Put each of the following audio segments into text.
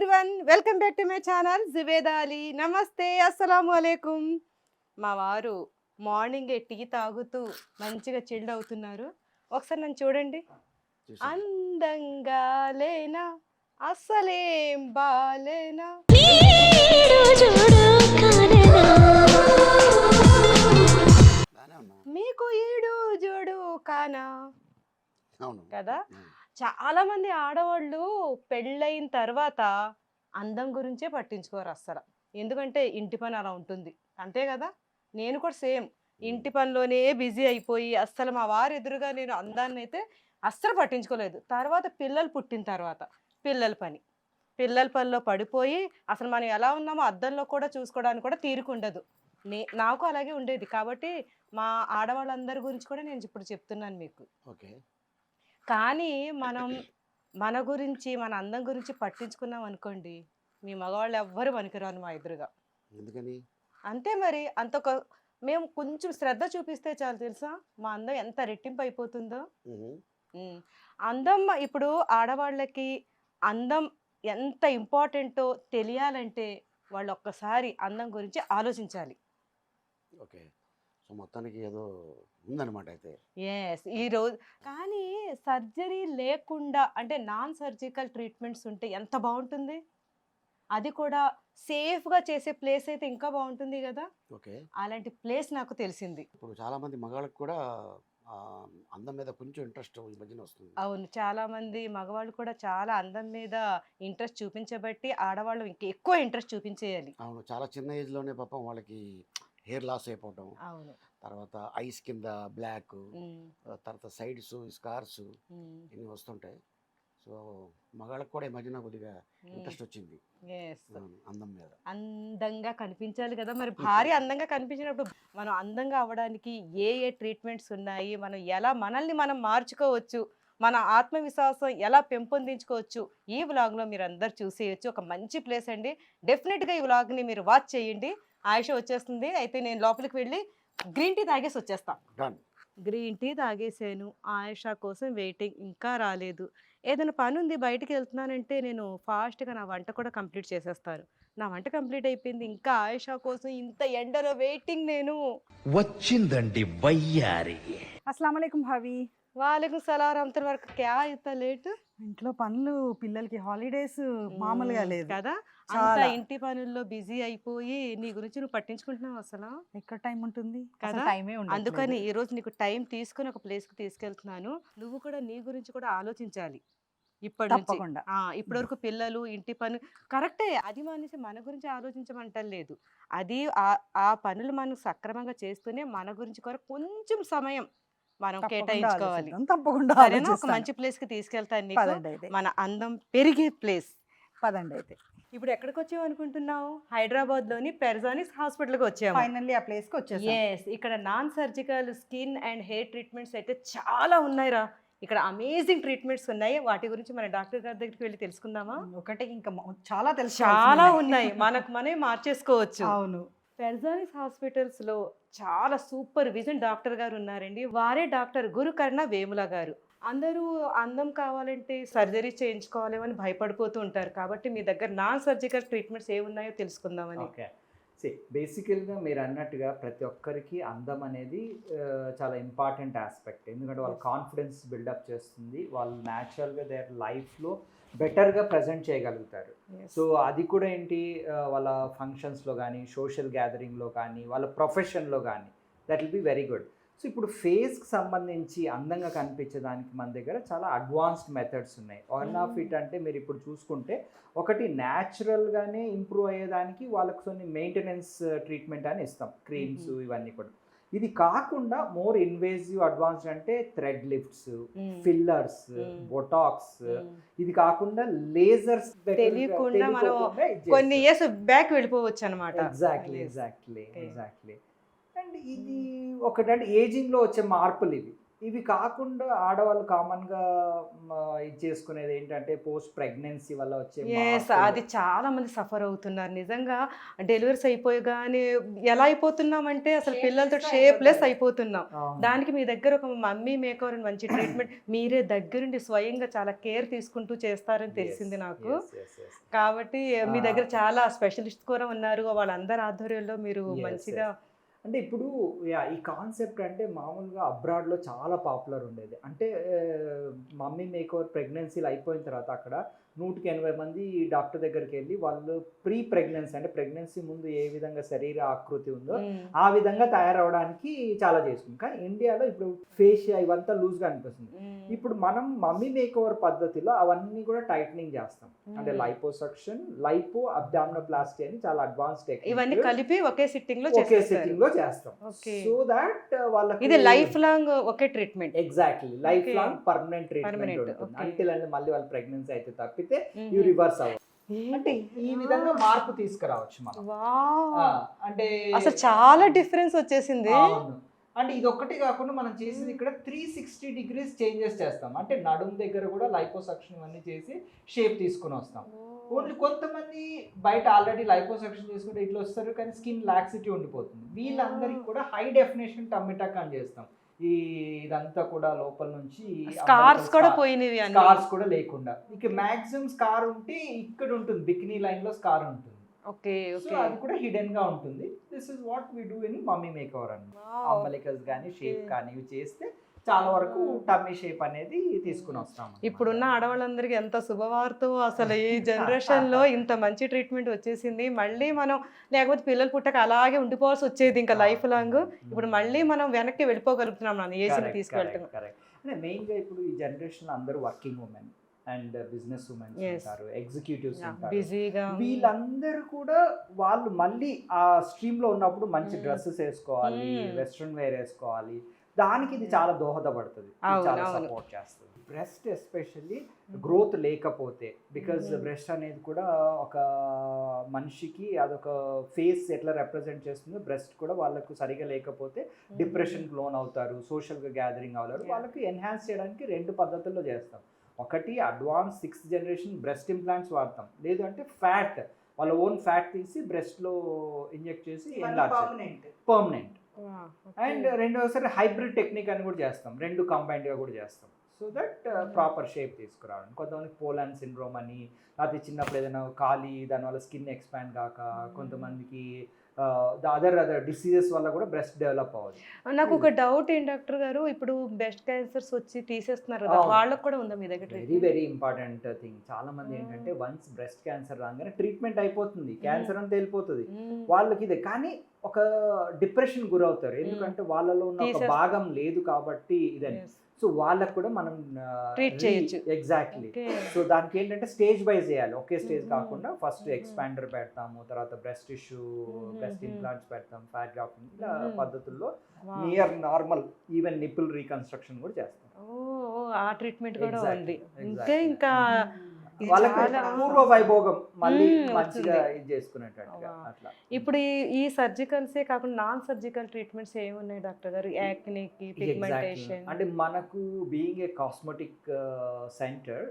Everyone, welcome back to my channel Zubeda Ali. నమస్తే, అస్సలాము అలైకుం. మా వారు మార్నింగే టీ తాగుతూ మంచిగా చిల్డ్ అవుతున్నారు. ఒకసారి నన్ను చూడండి. అందంగా లేనా, అస్సలేం బాలేనా, మీకు ఈడు జోడు కానా కదా. చాలా మంది ఆడవాళ్ళు పెళ్ళైన తర్వాత అందం గురించే పట్టించుకోరు అస్సలు. ఎందుకంటే ఇంటి పని అలా ఉంటుంది, అంతే కదా. నేను కూడా సేమ్ ఇంటి పనిలోనే బిజీ అయిపోయి అస్సలు మా వారు ఎదురుగా నేను అందాన్ని అయితే అస్సలు పట్టించుకోలేదు. తర్వాత పిల్లలు పుట్టిన తర్వాత పిల్లల పనిలో పడిపోయి అసలు మనం ఎలా ఉన్నామో అద్దంలో కూడా చూసుకోవడానికి కూడా తీరుకుండదు. నాకు అలాగే ఉండేది. కాబట్టి మా ఆడవాళ్ళందరి గురించి కూడా నేను ఇప్పుడు చెప్తున్నాను మీకు. ఓకే. కానీ మనం మన గురించి మన అందం గురించి పట్టించుకున్నాం అనుకోండి, మీ మగవాళ్ళు ఎవ్వరు పనికిరాను మా ఎదురుగా. ఎందుకని? అంతే మరి. మేము కొంచెం శ్రద్ధ చూపిస్తే చాలు తెలుసా, మా అందం ఎంత రెట్టింపు అయిపోతుందో. అందం ఇప్పుడు ఆడవాళ్ళకి అందం ఎంత ఇంపార్టెంటో తెలియాలంటే వాళ్ళు ఒక్కసారి అందం గురించి ఆలోచించాలి. ఓకే. సో మొత్తానికి ఏదో ఉందన్నమాట అయితే. ఎస్. ఈరోజు కానీ సర్జరీ లేకుండా అంటే నాన్ సర్జికల్ ట్రీట్మెంట్స్ ఉంటే ఎంత బాగుంటుంది. అది కూడా సేఫ్గా చేసే ప్లేస్ అయితే ఇంకా బాగుంటుంది కదా. ఓకే. అలాంటి ప్లేస్ నాకు తెలిసింది. ఇప్పుడు చాలా మంది మగాళ్ళకి కూడా అందం మీద కొంచెం ఇంట్రెస్ట్ ఈ మధ్యన వస్తుంది. అవును, చాలా మంది మగవాళ్ళు కూడా చాలా అందం మీద ఇంట్రెస్ట్ చూపించబట్టి ఆడవాళ్ళు ఇంకా ఎక్కువ ఇంట్రెస్ట్ చూపించేయాలి. అవును, చాలా చిన్న ఏజ్లోనే పాపం వాళ్ళకి హెయిర్ లాస్ అయిపోవటం, అవును, తర్వాత ఐస్ కింద బ్లాక్, తర్వాత సైడ్స్ స్కార్స్ ఇన్ని వస్తుంటాయి. సో మగాళ్ళకి కూడా ఈ మధ్యన కొద్దిగా ఇంట్రెస్ట్ వచ్చింది అందం మీద. అందంగా కనిపించాలి కదా. మరి భార్య అందంగా కనిపించినప్పుడు మనం అందంగా అవ్వడానికి ఏ ట్రీట్మెంట్స్ ఉన్నాయి, మనం ఎలా మనల్ని మనం మార్చుకోవచ్చు, మన ఆత్మవిశ్వాసం ఎలా పెంపొందించుకోవచ్చు, ఈ వ్లాగ్లో మీరు అందరు చూసేయచ్చు. ఒక మంచి ప్లేస్ అండి. డెఫినెట్గా ఈ వ్లాగ్ని మీరు వాచ్ చేయండి. ఆయుష వచ్చేస్తుంది. అయితే నేను లోపలికి వెళ్ళి గ్రీన్ టీ తాగేసి వచ్చేస్తాను. Green tea తాగేసాను. ఆయుష కోసం వెయిటింగ్, ఇంకా రాలేదు. ఏదైనా పని ఉంది బయటికి వెళ్తున్నానంటే నేను ఫాస్ట్గా నా వంట కూడా కంప్లీట్ చేసేస్తాను. నా వంట కంప్లీట్ అయిపోయింది, ఇంకా ఆయుష కోసం ఇంత ఎండలో వెయిటింగ్. నేను వచ్చిందండి వయ్యారి. అస్సలాము అలైకుం భావి. వాలేకుం సలాం రహమతుల్లాహి వరకు. క్యా ఇంత లేట్? ఇంట్లో పనులు, పిల్లలకి హాలిడేస్ మామూలుగా లేదు కదా. అంతా ఇంటి పనుల్లో బిజీ అయిపోయి నీ గురించి నువ్వు పట్టించుకుంటున్నావు అసలు. ఎక్కడ టైం ఉంటుంది కదా. టైమే ఉండదు. అందుకని ఈ రోజు నీకు టైం తీసుకుని ఒక ప్లేస్కి తీసుకెళ్తున్నాను. నువ్వు కూడా నీ గురించి కూడా ఆలోచించాలి. ఇప్పటి వరకు పిల్లలు ఇంటి పని కరెక్టే, అది మానేసి మన గురించి ఆలోచించమంటలేదు. అది ఆ పనులు మనం సక్రమంగా చేస్తూనే మన గురించి కూడా కొంచెం సమయం మనం కేటాయించుకోవాలి. తప్పకుండా ఒక మంచి ప్లేస్ కి తీసుకెళ్తాను నీకు, మన అందం పెరిగే ప్లేస్. పదండి. అయితే ఇప్పుడు ఎక్కడికి వచ్చావు అనుకుంటున్నావు? హైదరాబాద్ లోని పెర్జానిస్ హాస్పిటల్కి వచ్చాము. ఫైనల్లీ ఆ ప్లేస్ కి వచ్చేసాం. ఎస్. ఇక్కడ non surgical skin and hair treatments అయితే చాలా ఉన్నాయిరా. ఇక్కడ అమేజింగ్ ట్రీట్మెంట్స్ ఉన్నాయి. వాటి గురించి మన డాక్టర్ గారి దగ్గరికి వెళ్ళి తెలుసుకుందామా? ఒకటి ఇంకా చాలా తెలుసు, చాలా ఉన్నాయి. మనమే మార్చేసుకోవచ్చు. అవును. పెర్జానిస్ హాస్పిటల్స్ లో చాలా సూపర్ విజన్ డాక్టర్ గారు ఉన్నారండి. వారే డాక్టర్ గురుకర్ణ వేముల గారు. అందరూ అందం కావాలంటే సర్జరీ చేయించుకోవాలేమని భయపడిపోతూ ఉంటారు. కాబట్టి మీ దగ్గర నాన్ సర్జికల్ ట్రీట్మెంట్స్ ఏమున్నాయో తెలుసుకుందామని. ఓకే. బేసికల్గా మీరు అన్నట్టుగా ప్రతి ఒక్కరికి అందం అనేది చాలా ఇంపార్టెంట్ ఆస్పెక్ట్. ఎందుకంటే వాళ్ళ కాన్ఫిడెన్స్ బిల్డప్ చేస్తుంది, వాళ్ళు న్యాచురల్గా దేర్ లైఫ్లో బెటర్గా ప్రజెంట్ చేయగలుగుతారు. సో అది కూడా ఏంటి, వాళ్ళ ఫంక్షన్స్లో కానీ, సోషల్ గ్యాదరింగ్లో కానీ, వాళ్ళ ప్రొఫెషన్లో కానీ that will be very good. So ఇప్పుడు ఫేస్కి సంబంధించి అందంగా కనిపించడానికి మన దగ్గర చాలా అడ్వాన్స్డ్ మెథడ్స్ ఉన్నాయి. వన్ ఆఫ్ ఇట్ అంటే మీరు ఇప్పుడు చూసుకుంటే, ఒకటి న్యాచురల్గానే ఇంప్రూవ్ అయ్యేదానికి వాళ్ళకి కొన్ని మెయింటెనెన్స్ ట్రీట్మెంట్ అని ఇస్తాం, క్రీమ్స్ ఇవన్నీ కూడా. ఇది కాకుండా మోర్ ఇన్వేజివ్ అడ్వాన్స్డ్ అంటే థ్రెడ్ లిఫ్ట్స్, ఫిల్లర్స్, బొటాక్స్, ఇది కాకుండా లేజర్స్ తెలియకుండా మనం కొన్ని ఇయర్స్ బ్యాక్ వెళ్ళిపోవచ్చు అన్నమాట. ఎగ్జాక్ట్లీ. అండ్ ఇది ఒకటంటే ఏజింగ్లో వచ్చే మార్పులు ఇవి. ఇవి కాకుండా ఆడవాళ్ళు కామన్గా ఇది చేసుకునేది ఏంటంటే పోస్ట్ ప్రెగ్నెన్సీ వల్ల వచ్చే మార్పులు. అది చాలా మంది సఫర్ అవుతున్నారు నిజంగా. డెలివరీస్ అయిపోయగానే ఎలా అయిపోతున్నామంటే అసలు పిల్లలతో షేప్లెస్ అయిపోతున్నాం. అవును. దానికి మీ దగ్గర ఒక మమ్మీ మేకర్ అని మంచి ట్రీట్మెంట్ మీరే దగ్గరుండి స్వయంగా చాలా కేర్ తీసుకుంటూ చేస్తారని తెలిసింది నాకు. Yes, yes, yes. కాబట్టి మీ దగ్గర చాలా స్పెషలిస్ట్ కూడా ఉన్నారు. వాళ్ళందరి ఆధ్వర్యంలో మీరు Yes, మంచిగా అంటే ఇప్పుడు ఈ కాన్సెప్ట్ అంటే మామూలుగా అబ్రాడ్లో చాలా పాపులర్ ఉండేది. అంటే మమ్మీ మేకోవర్ ప్రెగ్నెన్సీలు అయిపోయిన తర్వాత అక్కడ 180 మంది డాక్టర్ దగ్గరికి వెళ్ళి వాళ్ళు ప్రీ ప్రెగ్నెన్సీ అంటే ప్రెగ్నెన్సీ ముందు ఏ విధంగా శరీర ఆకృతి ఉందో ఆ విధంగా తయారవడానికి చాలా చేస్తుంది. కానీ ఇండియాలో ఇప్పుడు ఫేషియా ఇవంతా లూజ్గా అనిపిస్తుంది. ఇప్పుడు మనం మమ్మీ మేకోవర్ పద్ధతిలో అవన్నీ కూడా టైట్నింగ్ చేస్తాం. అంటే లైపోసక్షన్, లైపో అబ్డామినోప్లాస్టీ అని చాలా అడ్వాన్స్ ఇవన్నీ టెక్నిక్ కలిపి ఒకే సిట్టింగ్ లో ఒకే సిట్టింగ్ లో చేస్తాం. Okay. సో దట్ వాళ్ళకి ఇది life long okay treatment. Exactly life Okay. Long permanent treatment Permanent, ఉంటుంది. okay. అంటిల్ అంటే మళ్ళీ వాళ్ళు ప్రెగ్నెన్సీ అయితే తప్పితే ఇవి రివర్స్ అవ్వదు. అంటే ఈ విధంగా మార్పు తీసుకురావచ్చు మనం. అంటే అసలు చాలా డిఫరెన్స్ వచ్చేసింది. అవును. అంటే ఇది ఒక్కటి కాకుండా మనం చేసేది ఇక్కడ 360 degrees చేంజెస్ చేస్తాం. అంటే నడుము దగ్గర కూడా లైపోసక్షన్ ఇవన్నీ చేసి షేప్ తీసుకుని వస్తాం. ఓన్లీ కొంతమంది బయట ఆల్రెడీ లైపోసక్షన్ చేసుకుంటే ఇట్లా వస్తారు కానీ స్కిన్ లాక్సిటీ ఉండిపోతుంది. వీళ్ళందరికీ కూడా హై డెఫినేషన్ టమ్మిటక్ అని చేస్తాం. ఇదంతా కూడా లోపల నుంచి స్కార్స్ కూడా పోయినవి అన్ని. స్కార్స్ కూడా లేకుండా ఇక మాక్సిమం స్కార్ ఉంటే ఇక్కడ ఉంటుంది, బికినీ లైన్ లో స్కార్ ఉంటుంది. Okay so okay. అది కూడా హిడెన్ గా ఉంటుంది. This is what we do in mummy makeover అన్నమాట. అంబలికస్ కానీ షేప్ కానీ ఇవి చేస్తే చాలా వరకు టమ్మీ షేప్ అనేది తీసుకుని వస్తాం. ఇప్పుడున్న ఆడవాళ్ళందరికీ ఎంత శుభవార్త అసలు. ఈ జనరేషన్ లో ఇంత మంచి ట్రీట్మెంట్ వచ్చేసింది. మళ్ళీ మనం లేకపోతే పిల్లలు పుట్టక అలాగే ఉండిపోవాల్సి వచ్చేది ఇంకా లైఫ్ లాంగ్. ఇప్పుడు మళ్ళీ మనం వెనక్కి వెళ్ళిపోగలుగుతున్నాం మన ఏజ్ని తీసుకెళ్తున్నాం. కరెక్ట్. అంటే మెయిన్ గా ఇప్పుడు ఈ జనరేషన్ అందరూ working women and business women's ఉంటారు, ఎగ్జిక్యూటివ్స్ ఉంటారు. బిజీగా వీళ్ళందరూ కూడా వాళ్ళు మళ్ళీ ఆ స్ట్రీమ్ లో ఉన్నప్పుడు మంచి డ్రెస్సెస్ వేసుకోవాలి, వెస్ట్రన్ వేర్ వేసుకోవాలి. దానికి ఇది చాలా దోహదపడుతుంది, చాలా సపోర్ట్ చేస్తుంది. బ్రెస్ట్ ఎస్పెషల్లీ గ్రోత్ లేకపోతే, బికాజ్ బ్రెస్ట్ అనేది కూడా ఒక మనిషికి అదొక ఫేస్ ఎట్లా రిప్రజెంట్ చేస్తుందో బ్రెస్ట్ కూడా వాళ్ళకు సరిగా లేకపోతే డిప్రెషన్కి లోన్ అవుతారు, సోషల్గా గ్యాదరింగ్ అవుతారు. వాళ్ళకి ఎన్హాన్స్ చేయడానికి 2 పద్ధతుల్లో చేస్తాం. ఒకటి advance 6th generation breast implants వాడతాం. లేదు అంటే ఫ్యాట్, వాళ్ళ ఓన్ ఫ్యాట్ తీసి బ్రెస్ట్లో ఇంజెక్ట్ చేసి పర్మనెంట్. అండ్ రెండోసారి హైబ్రిడ్ టెక్నిక్ అని కూడా చేస్తాం. 2 కంబైన్డ్గా కూడా చేస్తాం. సో దట్ ప్రాపర్ షేప్ తీసుకురావడం. కొంతమంది పోలాన్ సిండ్రోమ్ అని, లేకపోతే చిన్నప్పుడు ఏదైనా ఖాళీ దానివల్ల స్కిన్ ఎక్స్పాండ్ కాక, కొంతమందికి అదర్ డిసీజెస్ వల్ల కూడా బ్రెస్ట్ డెవలప్ అవ్వదు. నాకు ఒక డౌట్ ఏంటి డాక్టర్ గారు, ఇప్పుడు బ్రెస్ట్ క్యాన్సర్స్ వచ్చి తీసేస్తున్నారు కదా, వాళ్ళకి కూడా ఉందా మీ దగ్గర? Very very important thing. చాలా మంది ఏంటంటే వన్స్ బ్రెస్ట్ క్యాన్సర్ రాగానే ట్రీట్మెంట్ అయిపోతుంది, క్యాన్సర్ అంతా వెళ్ళిపోతుంది వాళ్ళకి. ఇదే కానీ ఒక డిప్రెషన్ గురవుతారు, ఎందుకంటే వాళ్ళలో ఉన్న ఒక భాగం లేదు కాబట్టి ఇదని. సో వాళ్ళకు కూడా మనం ట్రీట్ చేయొచ్చు. ఎగ్జాక్ట్లీ. సో దానికి ఏంటంటే స్టేజ్ వైజ్ చేయాలి, ఒకే స్టేజ్ కాకుండా ఫస్ట్ ఎక్స్పాండర్ పెడతాము, తర్వాత బ్రెస్ట్ టిష్యూ, బ్రెస్ట్ ఇంప్లాంట్స్ పెడతాం, ఫ్యాట్ గ్రాఫ్టింగ్, ఇలా పద్ధతుల్లో near normal even nipple reconstruction కూడా చేస్తాం. ఆ ట్రీట్మెంట్ కూడా ఉంది. అంటే ఇంకా వాళ్ళకి పూర్వ వైభోగం మళ్ళీ మంచిగా ఇది చేసుకునేటట్టుగా అట్లా. ఇప్పుడు ఈ సర్జికల్సే కాకుండా నాన్ సర్జికల్ ట్రీట్మెంట్స్ ఏమి ఉన్నాయి డాక్టర్ గారు? యాక్నీకి, పిగ్మెంటేషన్. అంటే మనకు బీయింగ్ ఏ కాస్మెటిక్ సెంటర్,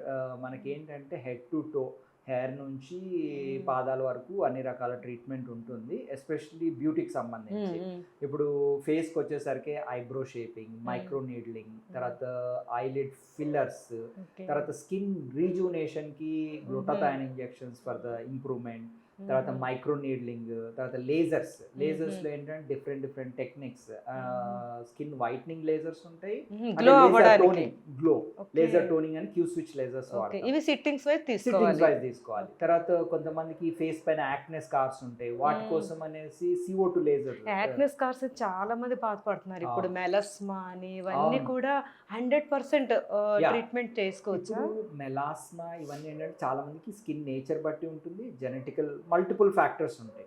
మనకి ఏంటంటే హెడ్ టు టో, హెయిర్ నుంచి పాదాల వరకు అన్ని రకాల ట్రీట్మెంట్ ఉంటుంది, ఎస్పెషల్లీ బ్యూటీకి సంబంధించి. ఇప్పుడు ఫేస్కి వచ్చేసరికి ఐబ్రో షేపింగ్, మైక్రో నీడ్లింగ్, తర్వాత ఐలిడ్ ఫిల్లర్స్, తర్వాత స్కిన్ రీజునేషన్కి glutathione injections for the improvement, తర్వాత మైక్రో నీడ్లింగ్, తర్వాత లేజర్స్లో ఏంటంటే different techniques. Skin whitening lasers ఉంటాయి, గ్లో లేజర్ టోనింగ్ అని క్యూ స్విచ్ లేజర్స్ వాడతాం. ఇవి సిట్టింగ్స్ వైజ్ తీసుకోవాలి. తర్వాత కొంతమందికి ఫేస్ పైన యాక్నే స్కార్స్ ఉంటాయి, వాటి కోసం అనేసి CO2 లేజర్. యాక్నే స్కార్స్ చాలా మంది బాధపడుతున్నారు ఇప్పుడు. మెలాస్మా అని ఇవన్నీ కూడా 100% ట్రీట్మెంట్ చేసుకోవచ్చు. మెలాస్మా ఇవన్నీ ఏంటంటే చాలా మందికి స్కిన్ నేచర్ బట్టి ఉంటుంది, జెనెటికల్ మల్టిపుల్ ఫ్యాక్టర్స్ ఉంటాయి.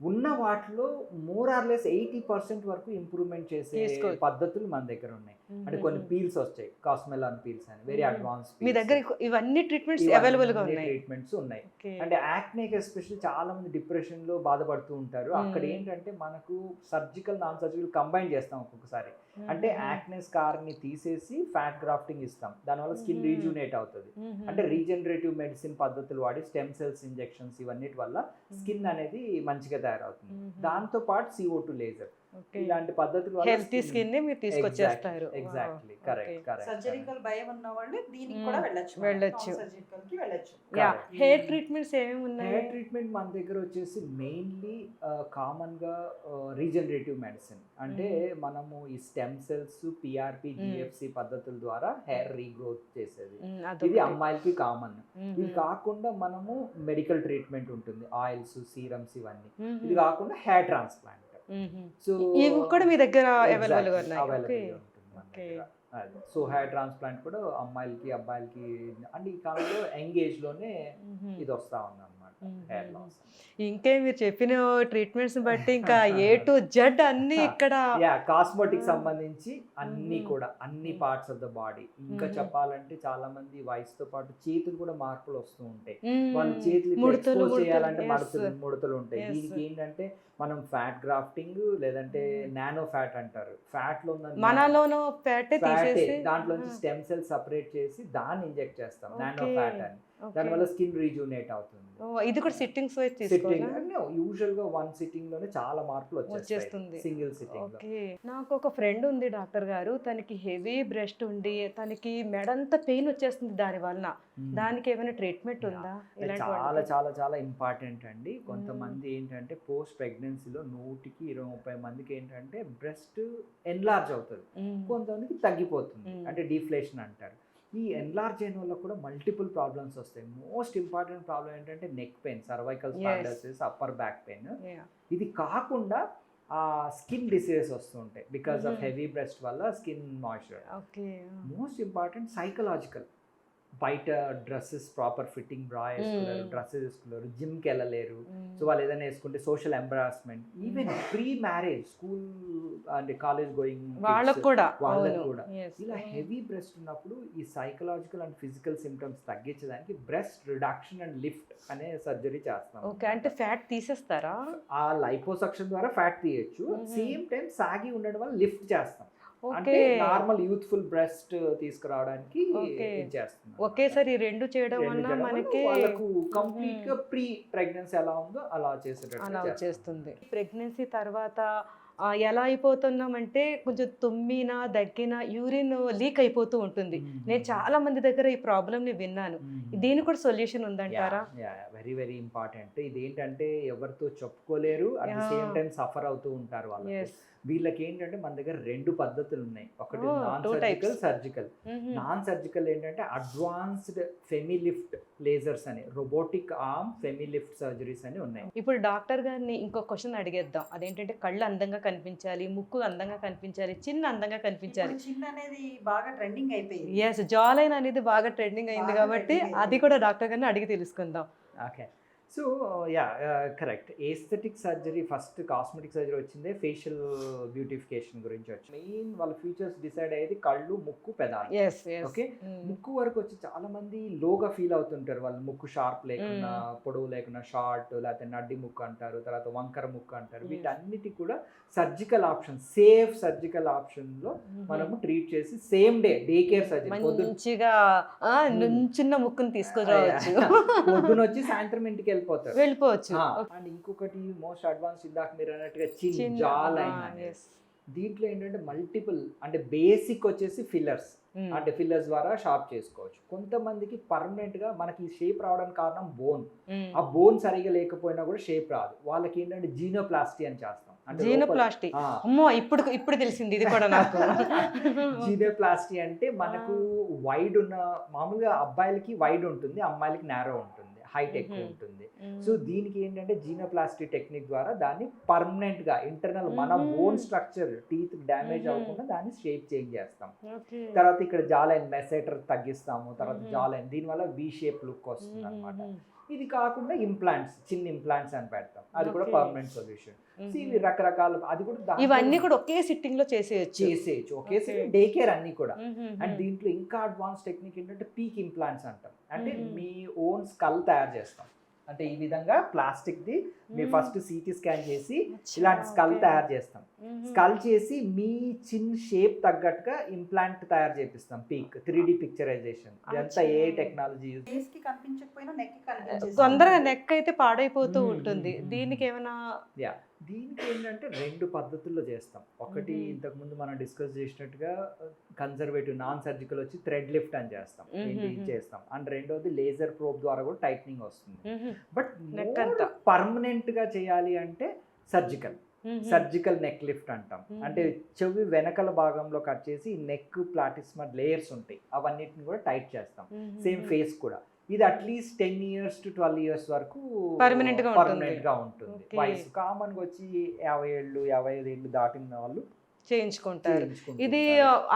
ఉన్న వాటిలో మోర్ ఆర్ లెస్ 80% వరకు ఇంప్రూవ్మెంట్ చేసే పద్ధతులు మన దగ్గర ఉన్నాయి. అంటే కొన్ని పీల్స్ వచ్చాయి, కాస్మెలాన్ పీల్స్ అని, వెరీ అడ్వాన్స్ మీ దగ్గర ఇవన్నీ ట్రీట్మెంట్స్ అవైలబుల్ గా ఉన్నాయి. ట్రీట్మెంట్స్ ఉన్నాయి. Okay. అంటే యాక్నేకి ఎస్పెషల్లీ చాలా మంది డిప్రెషన్ లో బాధపడుతూ ఉంటారు. అక్కడ ఏంటంటే మనకు సర్జికల్ నాన్ సర్జికల్ కంబైన్ చేస్తాం ఒక్కొక్కసారి. అంటే యాక్నే స్కార్ ని తీసేసి ఫ్యాట్ గ్రాఫ్టింగ్ ఇస్తాం, దానివల్ల స్కిన్ రీజునేట్ అవుతుంది. అంటే రీజనరేటివ్ మెడిసిన్ పద్ధతులు వాడి స్టెమ్ సెల్స్ ఇంజెక్షన్స్ ఇవన్నిటి వల్ల స్కిన్ అనేది మంచిగా తయారవుతుంది. దాంతో పాటు CO2 లేజర్ ఇలాంటి పద్ధతుల వల్ల హెల్తీ స్కిన్ ని మీరు తీసుకొచ్చేస్తారు. ఎగ్జాక్ట్లీ కరెక్ట్ సర్జరికల్ భయం ఉన్న వాళ్ళు దీనికి కూడా వెళ్ళొచ్చు. సర్జికల్ కి వెళ్ళొచ్చు. హెయిర్ ట్రీట్మెంట్స్ ఏమేమి ఉన్నాయి? హెయిర్ ట్రీట్మెంట్ మన దగ్గర వచ్చేసి మెయిన్లీ కామన్ గా రీజనరేటివ్ మెడిసిన్, అంటే మనము ఈ స్టెమ్ సెల్స్ PRP GFC పద్ధతుల ద్వారా హెయిర్ రీగ్రోత్ చేసేది. ఇది అమ్మాయిలకి కామన్. ఇది కాకుండా మనము మెడికల్ ట్రీట్మెంట్ ఉంటుంది, ఆయిల్స్, సీరమ్స్ ఇవన్నీ. ఇది కాకుండా హెయిర్ ట్రాన్స్ప్లాంట్. సో ఇవి కూడా మీ దగ్గర అవైలబుల్ గా ఉన్నాయి. సో హెయిర్ ట్రాన్స్ప్లాంట్ కూడా అమ్మాయిలకి అబ్బాయిలకి, అంటే ఈ కాలంలో యంగ్ ఏజ్ లోనే ఇది వస్తా ఉంది అనమాట, హెయిర్ లాస్. ఇంకే మీరు చెప్పిన ట్రీట్మెంట్స్ బట్టి ఇంకా A to Z అన్ని ఇక్కడ కాస్మెటిక్ సంబంధించి అన్ని కూడా అన్ని పార్ట్స్ ఆఫ్ ద బాడీ. ఇంకా చెప్పాలంటే చాలా మంది వయసుతో పాటు చేతులు కూడా మార్పులు వస్తూ ఉంటాయి. వాళ్ళ చేతులు expose చేయాలంటే ముడతలు ఉంటాయి. దీనికి ఏంటంటే మనం ఫ్యాట్ గ్రాఫ్టింగ్ లేదంటే నానో ఫ్యాట్ అంటారు, ఫ్యాట్ లో మనలోనో ఫ్యాట్ దాంట్లోంచి స్టెమ్ సెల్స్ సపరేట్ చేసి దాన్ని ఇంజెక్ట్ చేస్తాం, నానో ఫ్యాట్ అని. దానివల్ల స్కిన్ రీజునేట్ అవుతుంది. ఇది కూడా సిట్టింగ్స్ వైజ్ సిట్టింగ్ యూజువల్ గా వన్ సిట్టింగ్ లోనే చాలా మార్పులు వచ్చేస్తుంది, సింగిల్ సిట్టింగ్ లో. నాకు ఒక ఫ్రెండ్ ఉంది డాక్టర్ గారు, తనకి హెవీ బ్రెస్ట్ ఉండి తనకి మెడంతా పెయిన్ వచ్చేస్తుంది దాని వలన. దానికి ఏమైనా ట్రీట్మెంట్ ఉందా? చాలా చాలా చాలా ఇంపార్టెంట్ అండి. కొంతమంది ఏంటంటే పోస్ట్ ప్రెగ్నెన్సీలో 100-20-30 మందికి ఏంటంటే బ్రెస్ట్ ఎన్లార్జ్ అవుతుంది, కొంతమందికి తగ్గిపోతుంది, అంటే డిఫ్లేషన్ అంటారు. ఈ ఎన్లార్జ్ అయిన వల్ల కూడా మల్టిపుల్ ప్రాబ్లమ్స్ వస్తాయి. మోస్ట్ ఇంపార్టెంట్ ప్రాబ్లం ఏంటంటే neck pain, cervical spondylosis, upper back pain. ఇది కాకుండా స్కిన్ డిసీజెస్ వస్తూ ఉంటాయి బికాస్ ఆఫ్ హెవీ బ్రెస్ట్ వల్ల skin moisture. Most important psychological, బయట డ్రెస్సెస్ ప్రాపర్ ఫిట్టింగ్ బ్రా వేసుకోలేరు, డ్రెస్సెస్ వేసుకోలేరు, జిమ్కి వెళ్ళలేరు. సో వాళ్ళు ఏదైనా వేసుకుంటే social embarrassment, even pre marriage, school అంటే కాలేజ్ గోయింగ్ వాళ్ళకు కూడా ఇలా హెవీ బ్రెస్ట్ ఉన్నప్పుడు ఈ సైకలాజికల్ అండ్ ఫిజికల్ సిమ్టమ్స్ తగ్గించడానికి బ్రెస్ట్ రిడక్షన్ అండ్ లిఫ్ట్ అనే సర్జరీ చేస్తాం. అంటే ఫ్యాట్ తీసేస్తారా? ఆ లైపోసక్షన్ ద్వారా ఫ్యాట్ తీయచ్చు, సేమ్ టైం సాగి ఉండడం వల్ల లిఫ్ట్ చేస్తాం. అంటే నార్మల్ యూత్ఫుల్ బ్రెస్ట్ తీసుకురావడానికి చేస్తున్నాం. ఒకేసారి రెండు చేయడం వల్ల మనకి వాళ్ళకు కంప్లీట్ గా ప్రీ ప్రెగ్నెన్సీ ఎలా ఉందో అలా చేస్తుంది. ప్రెగ్నెన్సీ తర్వాత ఎలా అయిపోతున్నామంటే కొంచెం తుమ్మినా దగ్గిన యూరిన్ లీక్ అయిపోతూ ఉంటుంది. నేను చాలా మంది దగ్గర ఈ ప్రాబ్లమ్ ని విన్నాను. దీనికి కూడా సొల్యూషన్ ఉందంటారా? Very very important. ఇది ఏంటంటే ఎవరితో చెప్పుకోలేరు, at the same time suffer అవుతూ ఉంటారు వాళ్ళు. వీళ్ళకి ఏంటంటే మన దగ్గర 2 పద్ధతులు ఉన్నాయి, ఒకటి non surgical, surgical. Non surgical ఏంటంటే అడ్వాన్స్డ్ ఫెమిలిఫ్ట్ లేజర్స్ అని, రోబోటిక్ ఆర్మ్ ఫెమిలిఫ్ట్ సర్జరీస్ అని ఉన్నాయి. ఇప్పుడు డాక్టర్ గారిని ఇంకో క్వశ్చన్ అడిగేద్దాం. అదేంటంటే కళ్ళు అందంగా కనిపించాలి, ముక్కు అందంగా కనిపించాలి, చిన్న అందంగా కనిపించాలి. చిన్న అనేది బాగా ట్రెండింగ్ అయిపోయింది. ఎస్, జా లైన్ అనేది బాగా ట్రెండింగ్ అయింది కాబట్టి అది కూడా డాక్టర్ గారిని అడిగి తెలుసుకుందాం. Okay, so correct. Aesthetic surgery first, cosmetic surgery వచ్చిందే ఫేషియల్ బ్యూటిఫికేషన్ గురించి వచ్చి మెయిన్ వాళ్ళ ఫ్యూచర్స్ డిసైడ్ అయ్యేది కళ్ళు, ముక్కు, పెదాలు. ఓకే, ముక్కు వరకు వచ్చి చాలా మంది లోగా ఫీల్ అవుతుంటారు. వాళ్ళు ముక్కు షార్ప్ లేకుండా, పొడవు లేకుండా, షార్ట్, లేకపోతే నడ్డి ముక్కు అంటారు, తర్వాత వంకర ముక్కు అంటారు. వీటన్నిటి కూడా surgical option, safe surgical option లో మనము ట్రీట్ చేసి సేమ్ డే కేర్ సర్జరీ, మంచిగా చిన్న ముక్కుని తీసుకురావచ్చు. పొద్దున వచ్చి సాయంత్రం ఇంటికి వెళ్ళిపోవచ్చు. అండ్ ఇంకొకటి మోస్ట్ అడ్వాన్స్, ఇందాక మీరు అన్నట్టుగా చిన్, జా లైన్. దీంట్లో ఏంటంటే మల్టిపుల్, అంటే బేసిక్ వచ్చేసి ఫిల్లర్స్, అంటే ఫిల్లర్స్ ద్వారా షార్ప్ చేసుకోవచ్చు. కొంతమందికి పర్మనెంట్ గా మనకి షేప్ రావడానికి కారణం బోన్. ఆ బోన్ సరిగా లేకపోయినా కూడా షేప్ రాదు. వాళ్ళకి ఏంటంటే జీనోప్లాస్టీ అని చేస్తాం. జీనోప్లాస్టీ, అమ్మో ఇప్పుడు తెలిసింది ఇది కూడా నాకు. జీనోప్లాస్టీ అంటే మనకు వైడ్ ఉన్న, మామూలుగా అబ్బాయిలకి వైడ్ ఉంటుంది, అమ్మాయిలకి నారో ఉంటుంది. హైట్ ఎక్కువ ఉంటుంది. సో దీనికి ఏంటంటే జీనోప్లాస్టీ టెక్నిక్ ద్వారా దాన్ని పర్మనెంట్గా ఇంటర్నల్ మన ఓన్ స్ట్రక్చర్ టీత్ డ్యామేజ్ అవ్వకుండా దాన్ని షేప్ చేంజ్ చేస్తాం. తర్వాత ఇక్కడ జా లైన్ మెసెటర్ తగ్గిస్తాము, తర్వాత జా లైన్, దీనివల్ల వి షేప్ లుక్ వస్తుంది అనమాట. ఇది కాకుండా ఇంప్లాంట్స్, చిన్న ఇంప్లాంట్స్ అని పెడతాం, అది కూడా పర్మనెంట్ సొల్యూషన్. ఇవి రకరకాల, అది కూడా ఇవన్నీ కూడా ఒకే సిట్టింగ్ లో చేసేయచ్చు ఒకేసారి డే కేర్ అన్ని కూడా. అండ్ దీంట్లో ఇంకా అడ్వాన్స్ టెక్నిక్ ఏంటంటే పీక్ ఇంప్లాంట్స్ అంటాం. అంటే మీ ఓన్ స్కల్ తయారు చేస్తాం. అంటే ఈ విధంగా plastic the me first CT scan చేసి ఇలాంటి స్కల్ తయారు చేస్తాం. స్కల్ చేసి మీ చిన్ షేప్ తగ్గట్టుగా ఇంప్లాంట్ తయారు చేపిస్తాం. పీక్ 3D పిక్చరైజేషన్, ఇదంతా ఏ టెక్నాలజీ యూజ్. ఫేస్ కి కనిపించకపోయినా నెక్ కి కనిపించేసి తొందరగా నెక్ అయితే పాడైపోతూ ఉంటుంది. దీనికి ఏమైనా దీనికి ఏంటంటే 2 పద్ధతుల్లో చేస్తాం. ఒకటి ఇంతకుముందు మనం డిస్కస్ చేసినట్టుగా కన్జర్వేటివ్ నాన్ సర్జికల్ వచ్చి థ్రెడ్ లిఫ్ట్ అని చేస్తాం, చేస్తాం. అండ్ రెండోది లేజర్ ప్రోబ్ ద్వారా కూడా టైట్నింగ్ వస్తుంది. బట్ నెక్ అంతా పర్మనెంట్ గా చేయాలి అంటే సర్జికల్ నెక్ లిఫ్ట్ అంటాం. అంటే చెవి వెనకల భాగంలో కట్ చేసి నెక్ ప్లాటిస్మర్ లేయర్స్ ఉంటాయి, అవన్నిటిని కూడా టైట్ చేస్తాం. సేమ్ ఫేస్ కూడా. ఇది అట్లీస్ట్ 10 years to 12 years వరకు పర్మనెంట్ గా ఉంటుంది. వయసు కామన్ గా వచ్చి 50 ఏళ్ళు 55 ఏళ్ళు దాటిన వాళ్ళు చేయించుకుంటారు. ఇది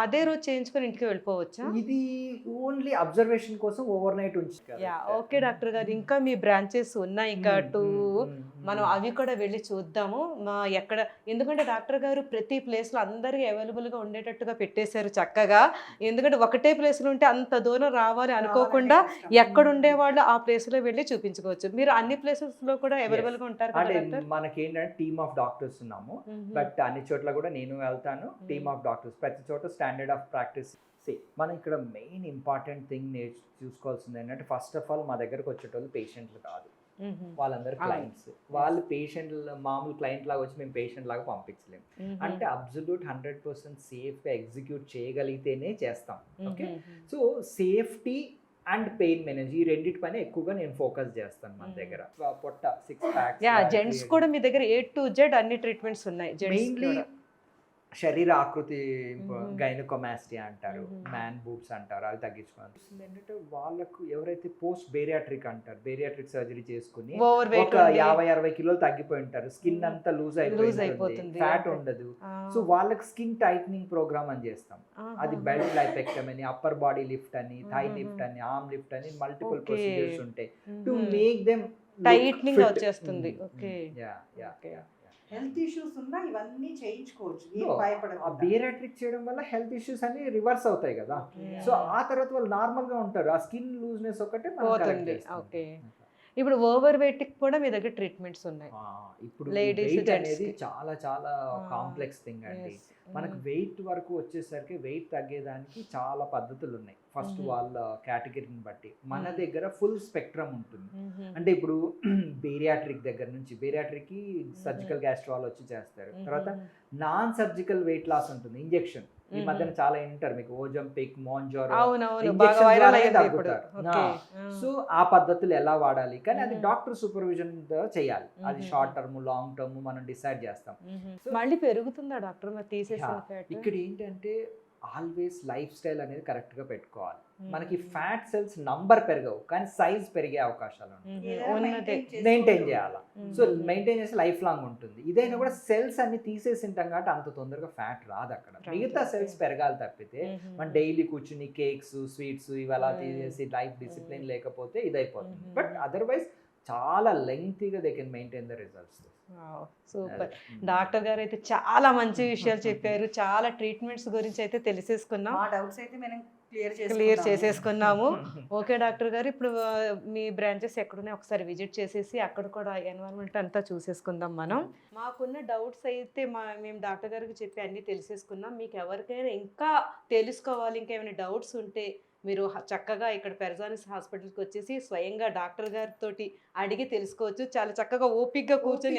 అదే రోజు చేయించుకొని ఇంటికి వెళ్ళిపోవచ్చా? ఇది ఓన్లీ అబ్జర్వేషన్ కోసం ఓవర్ నైట్ ఉంచుతారు. ఓకే డాక్టర్ గారు, ఇంకా మీ బ్రాంచెస్ ఉన్నాయి ఇంకా 2, మనం అవి కూడా వెళ్ళి చూద్దాము. ఎక్కడ, ఎందుకంటే డాక్టర్ గారు ప్రతి ప్లేస్ లో అందరికి అవైలబుల్ గా ఉండేటట్టుగా పెట్టేశారు చక్కగా. ఎందుకంటే ఒకటే ప్లేస్ లో ఉంటే అంత దూరం రావాలి అనుకోకుండా ఎక్కడ ఉండేవాళ్ళు ఆ ప్లేస్ లో వెళ్ళి చూపించుకోవచ్చు. మీరు అన్ని ప్లేసెస్ లో కూడా అవైలబుల్ గా ఉంటారు కదా డాక్టర్? మనకేంటంటే టీమ్ ఆఫ్ డాక్టర్స్ ఉన్నాము, బట్ అన్ని చోట్ల కూడా నేను వెళ్తాను. టీమ్ ఆఫ్ డాక్టర్స్ ప్రతి చోట స్టాండర్డ్ ఆఫ్ ప్రాక్టీస్. మనం ఇక్కడ మెయిన్ ఇంపార్టెంట్ థింగ్ చూసుకోవాల్సింది ఏంటంటే, ఫస్ట్ ఆఫ్ ఆల్ మా దగ్గరకు వచ్చేటోళ్ళు పేషెంట్లు కాదు, వాళ్ళందరూ క్లయింట్స్. వాళ్ళు పేషెంట్లు మామూలు క్లయింట్ లాగా వచ్చి మేము పేషెంట్ లాగా పంపించలేము. అంటే అబ్సల్యూట్ 100% సేఫ్గా ఎగ్జిక్యూట్ చేయగలిగితేనే చేస్తాం. Okay, so safety and pain manage, ఈ రెండింటి పైన ఎక్కువగా నేను ఫోకస్ చేస్తాను. మన దగ్గర పొట్ట 6 packs, జెంట్స్ కూడా మీ దగ్గర A to Z అన్ని ట్రీట్మెంట్స్ ఉన్నాయి. మెయిన్లీ శరీర ఆకృతి గైనకోమాస్టియా అంటారు, మ్యాన్ బూబ్స్ అంటారు, అవి తగ్గించుకోవాలి. ఏంటంటే వాళ్ళకు ఎవరైతే పోస్ట్ బేరియాట్రిక్ అంటారు, బేరియాట్రిక్ సర్జరీ చేసుకుని ఒక 50-60 కిలోలు తగ్గిపోయి ఉంటారు, స్కిన్ అంతా లూజ్ అయిపోతుంది, ఫ్యాట్ ఉండదు. సో వాళ్ళకి స్కిన్ టైట్నింగ్ ప్రోగ్రామ్ అని చేస్తాం. అది బెల్ట్ లైపెక్టమీ అని, అప్పర్ బాడీ లిఫ్ట్ అని, థై లిఫ్ట్ అని, ఆర్మ్ లిఫ్ట్ అని మల్టిపుల్ ప్రొసీజర్స్ ఉంటాయి టు మేక్ దెమ్ టైట్నింగ్ వచ్చేస్తుంది. ఓకే, హెల్త్ ఇష్యూస్ ఉన్నా ఇవన్నీ చేయించుకోవచ్చు, ఏం భయపడకుండా. బేరియాట్రిక్ చేయడం వల్ల హెల్త్ ఇష్యూస్ అన్ని రివర్స్ అవుతాయి కదా. సో ఆ తర్వాత వాళ్ళు నార్మల్ గా ఉంటారు, ఆ స్కిన్ లూజ్నెస్ ఒకటే పోతుంది. ఓకే, ఇప్పుడు ఓవర్ వెయిట్ కూడా మీ దగ్గర ట్రీట్మెంట్స్ ఉన్నాయి. ఇప్పుడు లేడీస్ వెయిట్ అనేది చాలా చాలా కాంప్లెక్స్ థింగ్ అండి. మనకు వెయిట్ వరకు వచ్చేసరికి వెయిట్ తగ్గేదానికి చాలా పద్ధతులు ఉన్నాయి. ఫస్ట్ వాళ్ళ కేటగిరీని బట్టి మన దగ్గర ఫుల్ స్పెక్ట్రమ్ ఉంటుంది. అంటే ఇప్పుడు బేరియాట్రిక్ దగ్గర నుంచి, బేరియాట్రిక్ సర్జికల్ గ్యాస్ట్రాల్ వచ్చి చేస్తారు. తర్వాత నాన్ సర్జికల్ వెయిట్ లాస్ ఉంటుంది, ఇంజెక్షన్. ఈ మధ్యన చాలా వింటారు మీకు, ఓజంపిక్, మోంజోరో, తగ్గుతారు. సో ఆ పద్ధతులు ఎలా వాడాలి, కానీ అది డాక్టర్ సూపర్విజన్ చేయాలి. అది షార్ట్ టర్మ్ లాంగ్ టర్మ్ మనం డిసైడ్ చేస్తాం. మళ్ళీ పెరుగుతుందా డాక్టర్ మరి తీసేసిన ఫ్యాట్? ఇక్కడ ఏంటంటే ఆల్వేస్ లైఫ్ స్టైల్ అనేది కరెక్ట్ గా పెట్టుకోవాలి. మనకి ఫ్యాట్ సెల్స్ నంబర్ పెరగవు, కానీ సైజ్ పెరిగే అవకాశాలు మెయింటైన్ చేయాలి. సో మెయింటైన్ చేసి లైఫ్ లాంగ్ ఉంటుంది. ఇదైనా కూడా సెల్స్ అన్ని తీసేసి ఉంటాం కాబట్టి అంత తొందరగా ఫ్యాట్ రాదు అక్కడ. మిగతా సెల్స్ పెరగాలి తప్పితే మన డైలీ కూర్చుని కేక్స్, స్వీట్స్ ఇవి అలా తీసేసి లైఫ్ డిసిప్లిన్ లేకపోతే ఇదైపోతుంది. బట్ అదర్వైజ్ చాలా లెంగ్తీగా they can maintain the results. Super. Doctor గారు అయితే చాలా మంచి విషయాలు చెప్పారు. చాలా ట్రీట్మెంట్స్ గురించి అయితే తెలిసేసుకున్నాం, మా డౌట్స్ అయితే మనం క్లియర్ చేసేసుకున్నాము. ఓకే డాక్టర్ గారు, ఇప్పుడు మీ బ్రాంచెస్ ఎక్కడున్నాయి ఒకసారి విజిట్ చేసేసి అక్కడ కూడా ఎన్వైరన్మెంట్ అంతా చూసేసుకుందాం మనం. మాకున్న డౌట్స్ అయితే మేము డాక్టర్ గారికి చెప్పి అన్నీ తెలిసేసుకున్నాం. మీకు ఎవరికైనా ఇంకా తెలుసుకోవాలి, ఇంకేమైనా డౌట్స్ ఉంటే మీరు చక్కగా ఇక్కడ పెరజానిస్ హాస్పిటల్కి వచ్చేసి స్వయంగా డాక్టర్ గారితో అడిగి తెలుసుకోవచ్చు. చాలా చక్కగా ఓపిక్గా కూర్చొని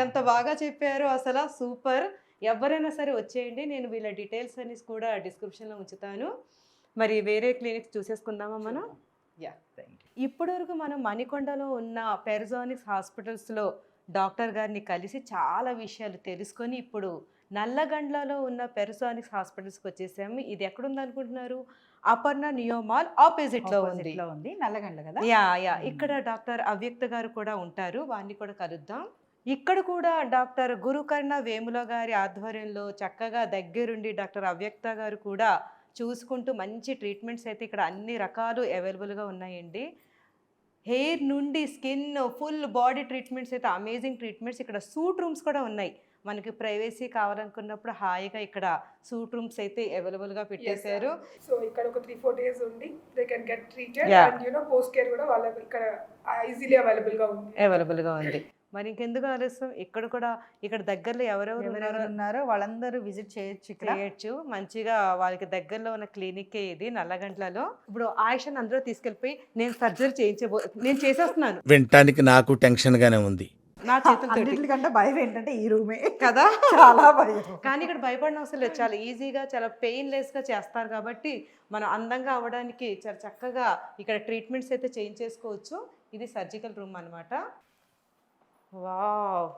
ఎంత బాగా చెప్పారు, అసలు సూపర్. ఎవరైనా సరే వచ్చేయండి, నేను వీళ్ళ డీటెయిల్స్ అన్ని కూడా డిస్క్రిప్షన్లో ఉంచుతాను. మరి వేరే క్లినిక్స్ చూసేసుకుందామా మనం? ఇప్పటివరకు మనం మణికొండలో ఉన్న పెరజానిస్ హాస్పిటల్స్లో డాక్టర్ గారిని కలిసి చాలా విషయాలు తెలుసుకొని ఇప్పుడు నల్లగండ్లలో ఉన్న పెరసానిక్స్ హాస్పిటల్స్కి వచ్చేసాము. ఇది ఎక్కడుంది అనుకుంటున్నారు? అపర్ణ నియోమాల్ ఆపోజిట్లో ఉంది. Opposite లో ఉంది నల్లగండ్ల కదా. యా ఇక్కడ డాక్టర్ అవ్యక్త గారు కూడా ఉంటారు, వారిని కూడా కలుద్దాం. ఇక్కడ కూడా డాక్టర్ గురుకర్ణ వేముల గారి ఆధ్వర్యంలో చక్కగా దగ్గరుండి డాక్టర్ అవ్యక్త గారు కూడా చూసుకుంటూ మంచి ట్రీట్మెంట్స్ అయితే ఇక్కడ అన్ని రకాలు అవైలబుల్గా ఉన్నాయండి. హెయిర్ నుండి స్కిన్ ఫుల్ బాడీ ట్రీట్మెంట్స్ అయితే అమేజింగ్ ట్రీట్మెంట్స్. ఇక్కడ సూట్ రూమ్స్ కూడా ఉన్నాయి. మనకి ప్రైవసీ కావాలనుకున్నప్పుడు హాయిగా ఇక్కడ సూట్ రూమ్స్ అయితే అవైలబుల్గా పెట్టేశారు. సో ఇక్కడ ఒక 3-4 days ఉండి they can get treated Yeah. And post care కూడా వాళ్ళ ఇక్కడ ఈజీలీ అవైలబుల్గా ఉంది. మరి ఇంకెందుకు ఆలస్యం, ఇక్కడ దగ్గరలో ఎవరెవరు ఉన్నారో వాళ్ళందరూ విజిట్ చేయొచ్చు ఇక్కడ. చేయొచ్చు. మంచిగా వాళ్ళకి దగ్గరలో ఉన్న క్లినిక్ ఇది నల్లగంట్లలో. ఇప్పుడు ఆయుషని అందరూ తీసుకెళ్ళిపోయి నేను సర్జరీ నేను చేసేస్తున్నాను వినటానికి నాకు టెన్షన్ గానే ఉంది. నా చేతులతో అన్నిటికంటే భయం ఏంటంటే ఈ రూమే కదా. చాలా భయం. కానీ ఇక్కడ భయపడిన అవసరం లేదు, చాలా ఈజీగా చాలా పెయిన్లెస్గా చేస్తారు కాబట్టి మనం అందంగా అవ్వడానికి చాలా చక్కగా ఇక్కడ ట్రీట్మెంట్స్ అయితే చేయించేసుకోవచ్చు. ఇది సర్జికల్ రూమ్ అన్నమాట. వావ్,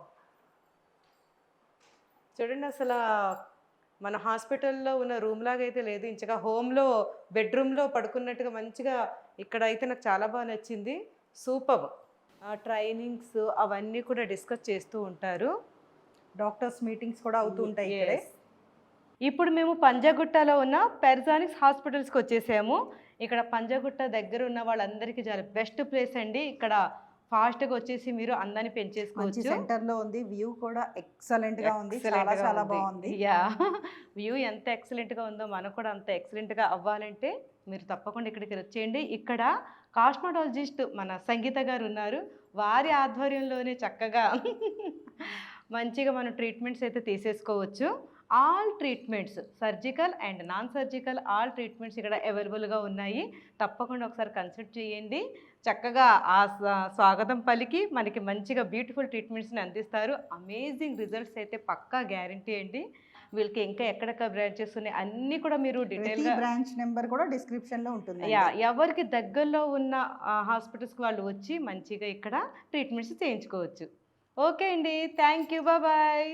చూడండి అసలు మన హాస్పిటల్లో ఉన్న రూమ్ లాగా అయితే లేదు, ఇంచగా హోమ్లో బెడ్రూమ్లో పడుకున్నట్టుగా మంచిగా ఇక్కడ అయితే నాకు చాలా బాగా నచ్చింది. సూపర్. ట్రైనింగ్స్ అవన్నీ కూడా డిస్కస్ చేస్తూ ఉంటారు. డాక్టర్స్ మీటింగ్స్ కూడా అవుతూ ఉంటాయి ఇక్కడే. Yes. ఇప్పుడు మేము పంజాగుట్టలో ఉన్న పెరసానిక్స్ హాస్పిటల్స్కి వచ్చేసాము. ఇక్కడ పంజాగుట్ట దగ్గర ఉన్న వాళ్ళందరికీ చాలా బెస్ట్ ప్లేస్ అండి. ఇక్కడ ఫాస్ట్గా వచ్చేసి మీరు అందాన్ని మంచి పెంచేసుకోవచ్చు. సెంటర్ లో ఉంది. వ్యూ కూడా ఎక్సలెంట్ గా ఉంది. Excellent గా చాలా ఉంది. బాగుంది. యా, వ్యూ ఎంత ఎక్సలెంట్గా ఉందో మనకు కూడా అంత ఎక్సలెంట్గా అవ్వాలంటే మీరు తప్పకుండా ఇక్కడికి వచ్చేయండి. ఇక్కడ కాస్మెటాలజిస్ట్ మన సంగీత గారు ఉన్నారు, వారి ఆధ్వర్యంలోనే చక్కగా మంచిగా మనం ట్రీట్మెంట్స్ అయితే తీసేసుకోవచ్చు. All treatments surgical and non surgical all treatments ఇక్కడ అవైలబుల్గా ఉన్నాయి. తప్పకుండా ఒకసారి కన్సల్ట్ చేయండి. చక్కగా ఆ స్వాగతం పలికి మనకి మంచిగా బ్యూటిఫుల్ ట్రీట్మెంట్స్ని అందిస్తారు. అమేజింగ్ రిజల్ట్స్ అయితే పక్కా గ్యారంటీ అండి. వీళ్ళకి ఇంకా ఎక్కడెక్కడ బ్రాంచెస్ ఉన్నాయి అన్నీ కూడా మీరు ప్రతి డీటెయిల్గా బ్రాంచ్ నెంబర్ కూడా డిస్క్రిప్షన్ లో ఉంటుంది. ఎవరికి దగ్గరలో ఉన్న హాస్పిటల్స్కి వాళ్ళు వచ్చి మంచిగా ఇక్కడ ట్రీట్మెంట్స్ చేయించుకోవచ్చు. ఓకే అండి, థ్యాంక్ యూ, బాయ్.